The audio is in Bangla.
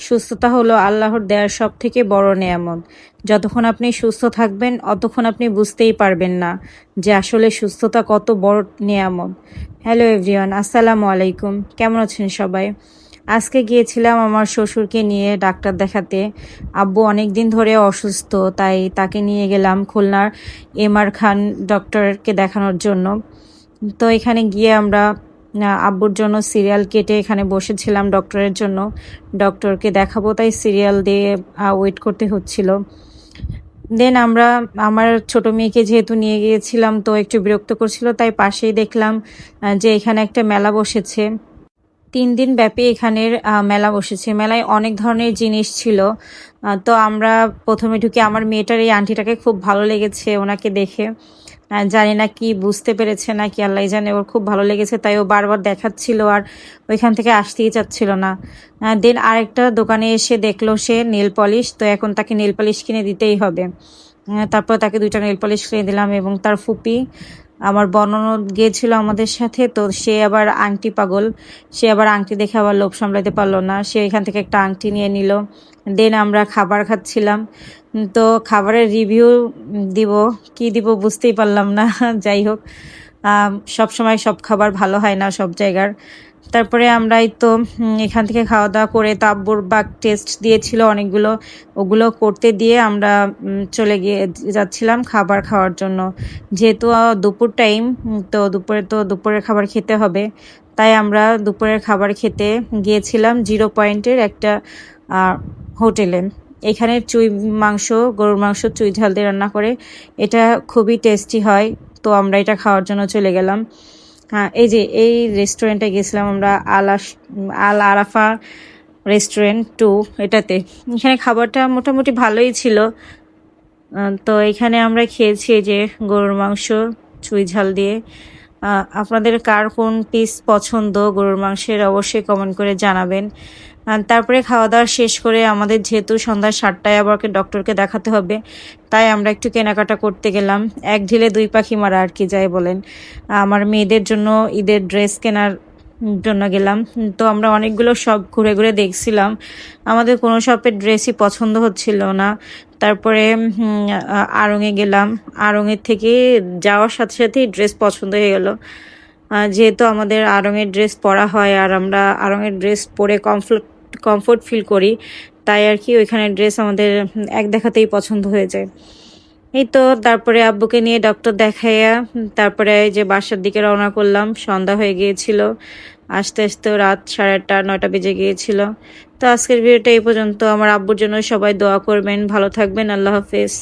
সুস্থতা হলো আল্লাহর দেয়ার সবথেকে বড় নেয়ামত। যতক্ষণ আপনি সুস্থ থাকবেন অতক্ষণ আপনি বুঝতেই পারবেন না যে আসলে সুস্থতা কত বড় নেয়ামত। হ্যালো এভরিওয়ান, আসসালামু আলাইকুম। কেমন আছেন সবাই? আজকে গিয়েছিলাম আমার শ্বশুরকে নিয়ে ডাক্তার দেখাতে। আব্বু অনেক দিন ধরে অসুস্থ, তাই তাকে নিয়ে গেলাম খুলনার এমআর খান ডক্টরকে দেখানোর জন্য। তো এখানে গিয়ে আমরা আব্বুর জন্য সিরিয়াল কেটে এখানে বসেছিলাম ডক্টরের জন্য। ডক্টরকে দেখাবো তাই সিরিয়াল দিয়ে ওয়েট করতে হচ্ছিল। দেন আমরা আমার ছোট মেয়েকে যেহেতু নিয়ে গিয়েছিলাম তো একটু বিরক্ত করছিল, তাই পাশেই দেখলাম যে এখানে একটা মেলা বসেছে। ৩ দিন ব্যাপী এখানের মেলা বসেছে। মেলায় অনেক ধরনের জিনিস ছিল। তো আমরা প্রথমে ঢুকে আমার মেয়েটার এই আন্টিটাকে খুব ভালো লেগেছে ওনাকে দেখে। জানি না কি বুঝতে পেরেছে নাকি আল্লাহই জানে, ওর খুব ভালো লেগেছে তাই ও বারবার দেখাচ্ছিল আর ওইখান থেকে আসতেই চাচ্ছিল না। দেন আরেকটা দোকানে এসে দেখলো সে নেল পলিশ, তো এখন তাকে নেল পলিশ কিনে দিতেই হবে। তারপর তাকে 2টা নেল পলিশ কিনে দিলাম এবং তার ফুপি আমার বর্ণনদ গিয়েছিল আমাদের সাথে, তো সে আবার আংটি পাগল, সে আবার আংটি দেখে আবার লোভ সামলাতে পারলো না, সে এখান থেকে একটা আংটি নিয়ে নিল। দেন আমরা খাবার খাচ্ছিলাম। তো খাবারের রিভিউ দিব কি দিব বুঝতেই পারলাম না। যাই হোক, সব সময় সব খাবার ভালো হয় না সব জায়গার। তারপরে আমরাই তো এখান থেকে খাওয়া দাওয়া করে তাব্বুর বাগ টেস্ট দিয়েছিল অনেকগুলো, ওগুলো করতে দিয়ে আমরা চলে গিয়ে যাচ্ছিলাম খাবার খাওয়ার জন্য। যেহেতু দুপুর টাইম, তো দুপুরের খাবার খেতে হবে, তাই আমরা দুপুরের খাবার খেতে গিয়েছিলাম 0 পয়েন্টের একটা হোটেলে। এখানে গরুর মাংস চুই ঝাল দিয়ে রান্না করে, এটা খুবই টেস্টি হয়। তো আমরা এটা খাওয়ার জন্য চলে গেলাম। হ্যাঁ, এই রেস্টুরেন্টে গেছিলাম আমরা, আল আরাফা রেস্টুরেন্ট 2 এটাতে। এখানে খাবারটা মোটামুটি ভালোই ছিল। তো এখানে আমরা খেয়েছি এই যে গরুর মাংস চুই ঝাল দিয়ে। আপনাদের কার কোন পিস পছন্দ গরুর মাংসের অবশ্যই কমেন্ট করে জানাবেন। তারপরে খাওয়া দাওয়া শেষ করে আমাদের যেহেতু সন্ধ্যা 7টায় আবার ডক্টরকে দেখাতে হবে, তাই আমরা একটু কেনাকাটা করতে গেলাম। এক ঢিলে 2 পাখি মারা আর কি যাই বলেন। আমার মেয়েদের জন্য ঈদের ড্রেস কেনার জন্য গেলাম। তো আমরা অনেকগুলো শপ ঘুরে ঘুরে দেখছিলাম, আমাদের কোনো শপের ড্রেসই পছন্দ হচ্ছিল না। তারপরে আড়ংয়ে গেলাম, আড়ংয়ের থেকে যাওয়ার সাথে সাথেই ড্রেস পছন্দ হয়ে গেল। যেহেতু আমাদের আড়ংয়ের ড্রেস পরা হয় আর আমরা আড়ংয়ের ড্রেস পরে কমফোর্ট ফিল করি, তাই আর কি ওইখানে ড্রেস আমাদের এক দেখাতেই পছন্দ হয়ে যায়। এই তো তারপরে আব্বুকে নিয়ে ডক্টর দেখাইয়া তারপরে যে বাসার দিকে রওনা করলাম। সন্ধ্যা হয়ে গিয়েছিল, আস্তে আস্তে রাত 8:30 9টা বেজে গিয়েছিল। তো আজকের ভিডিওটা এই পর্যন্ত। আমার আব্বুর জন্য সবাই দোয়া করবেন, ভালো থাকবেন, আল্লাহ হাফেজ।